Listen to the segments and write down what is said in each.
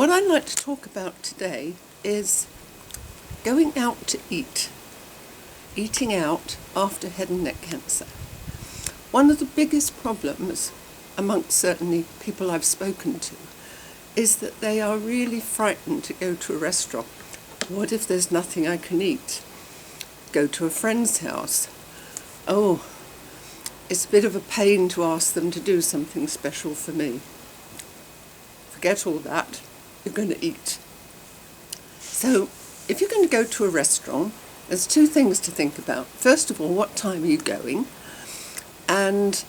What I'd like to talk about today is going out to eat, eating out after head and neck cancer. One of the biggest problems amongst certainly people I've spoken to is that they are really frightened to go to a restaurant. What if there's nothing I can eat? Go to a friend's house. Oh, it's a bit of a pain to ask them to do something special for me. Forget all that. You're going to eat. So, if you're going to go to a restaurant, there's two things to think about. First of all, what time are you going? And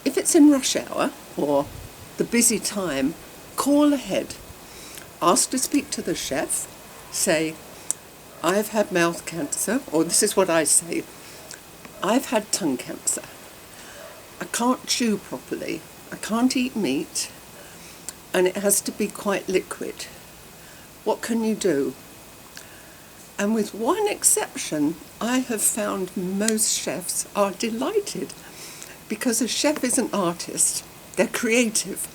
if it's in rush hour or the busy time, call ahead. Ask to speak to the chef. Say, I've had mouth cancer, or this is what I say, I've had tongue cancer. I can't chew properly. I can't eat meat. And it has to be quite liquid. What can you do? And with one exception, I have found most chefs are delighted, because a chef is an artist. They're creative.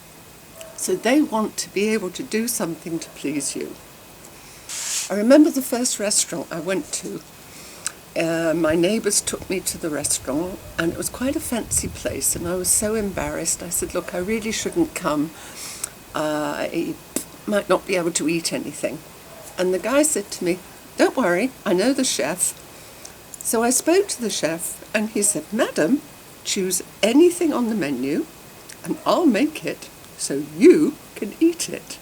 So they want to be able to do something to please you. I remember the first restaurant I went to. My neighbours took me to the restaurant, and it was quite a fancy place, and I was so embarrassed. I said, look, I really shouldn't come. I might not be able to eat anything. And the guy said to me, don't worry, I know the chef. So I spoke to the chef, and he said, madam, choose anything on the menu, and I'll make it so you can eat it.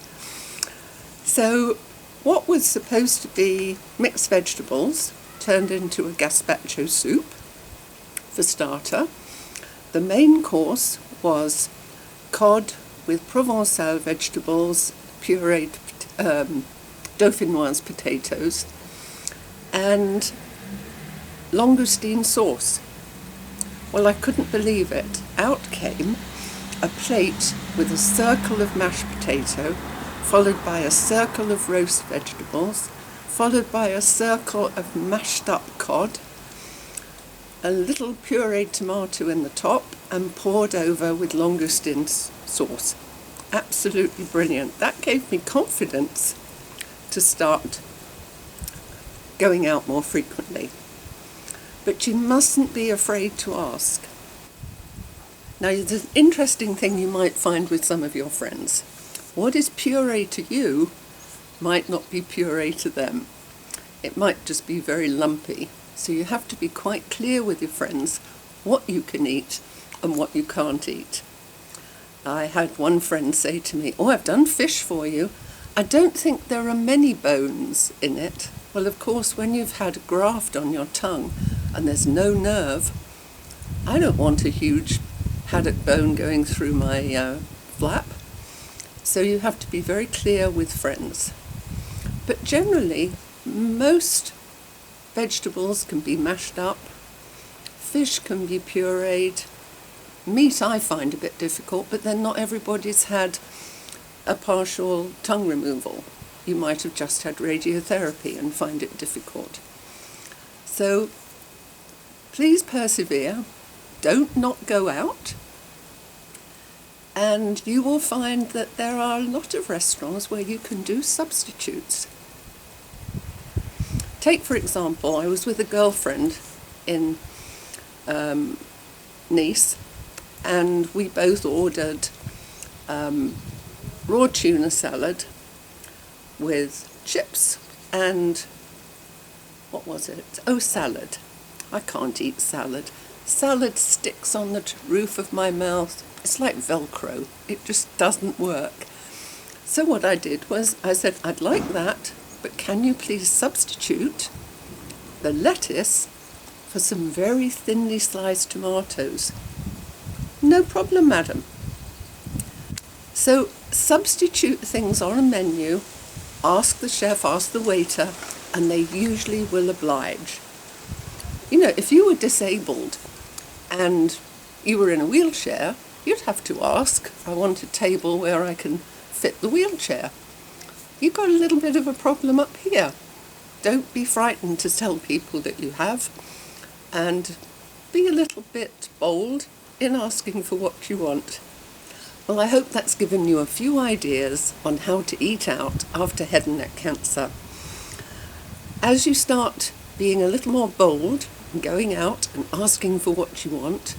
So what was supposed to be mixed vegetables turned into a gazpacho soup for starter. The main course was cod with Provençal vegetables, pureed dauphinoise potatoes, and langoustine sauce. Well, I couldn't believe it. Out came a plate with a circle of mashed potato, followed by a circle of roast vegetables, followed by a circle of mashed up cod, a little pureed tomato in the top, and poured over with langoustine sauce. Absolutely brilliant. That gave me confidence to start going out more frequently. But you mustn't be afraid to ask. Now, there's an interesting thing you might find with some of your friends. What is puree to you might not be puree to them. It might just be very lumpy. So you have to be quite clear with your friends what you can eat and what you can't eat. I had one friend say to me, oh, I've done fish for you. I don't think there are many bones in it. Well, of course, when you've had a graft on your tongue and there's no nerve, I don't want a huge haddock bone going through my flap. So you have to be very clear with friends. But generally, most vegetables can be mashed up, fish can be pureed, meat I find a bit difficult, but then not everybody's had a partial tongue removal. You might have just had radiotherapy and find it difficult. So please persevere, don't not go out, and you will find that there are a lot of restaurants where you can do substitutes. Take, for example, I was with a girlfriend in Nice, and we both ordered raw tuna salad with chips and, what was it? Oh, salad. I can't eat salad. Salad sticks on the roof of my mouth. It's like Velcro. It just doesn't work. So what I did was I said, I'd like that, but can you please substitute the lettuce for some very thinly sliced tomatoes? No problem, madam. So substitute things on a menu, ask the chef, ask the waiter, and they usually will oblige. You know, if you were disabled and you were in a wheelchair, you'd have to ask, I want a table where I can fit the wheelchair. You've got a little bit of a problem up here. Don't be frightened to tell people that you have, and be a little bit bold in asking for what you want. Well, I hope that's given you a few ideas on how to eat out after head and neck cancer. As you start being a little more bold and going out and asking for what you want,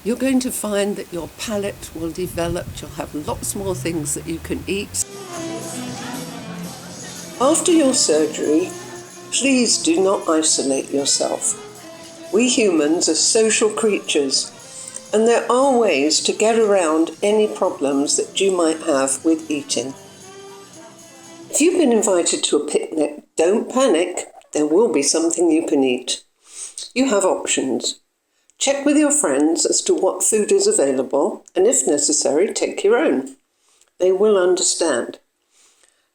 you're going to find that your palate will develop. You'll have lots more things that you can eat. After your surgery, please do not isolate yourself. We humans are social creatures, and there are ways to get around any problems that you might have with eating. If you've been invited to a picnic, don't panic. There will be something you can eat. You have options. Check with your friends as to what food is available, and if necessary, take your own. They will understand.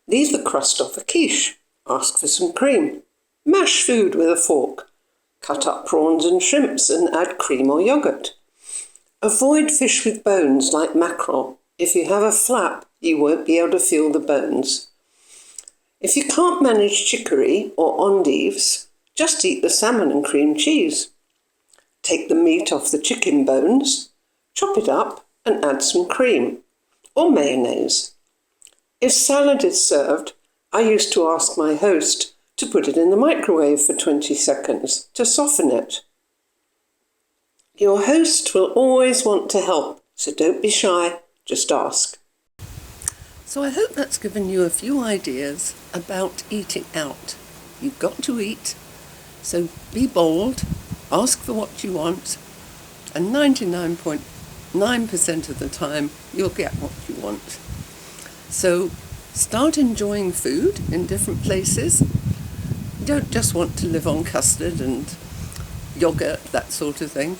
Leave the crust off a quiche. Ask for some cream. Mash food with a fork. Cut up prawns and shrimps and add cream or yogurt. Avoid fish with bones like mackerel. If you have a flap, you won't be able to feel the bones. If you can't manage chicory or endives, just eat the salmon and cream cheese. Take the meat off the chicken bones, chop it up and add some cream or mayonnaise. If salad is served, I used to ask my host to put it in the microwave for 20 seconds to soften it. Your host will always want to help, so don't be shy, just ask. So I hope that's given you a few ideas about eating out. You've got to eat, so be bold, ask for what you want, and 99.9% of the time you'll get what you want. So start enjoying food in different places. You don't just want to live on custard and yogurt, that sort of thing.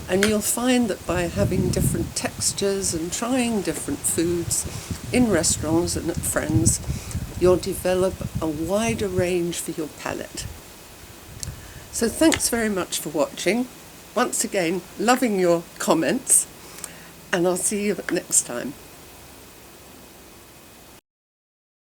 And you'll find that by having different textures and trying different foods in restaurants and at friends, you'll develop a wider range for your palate. So thanks very much for watching. Once again, loving your comments, and I'll see you next time.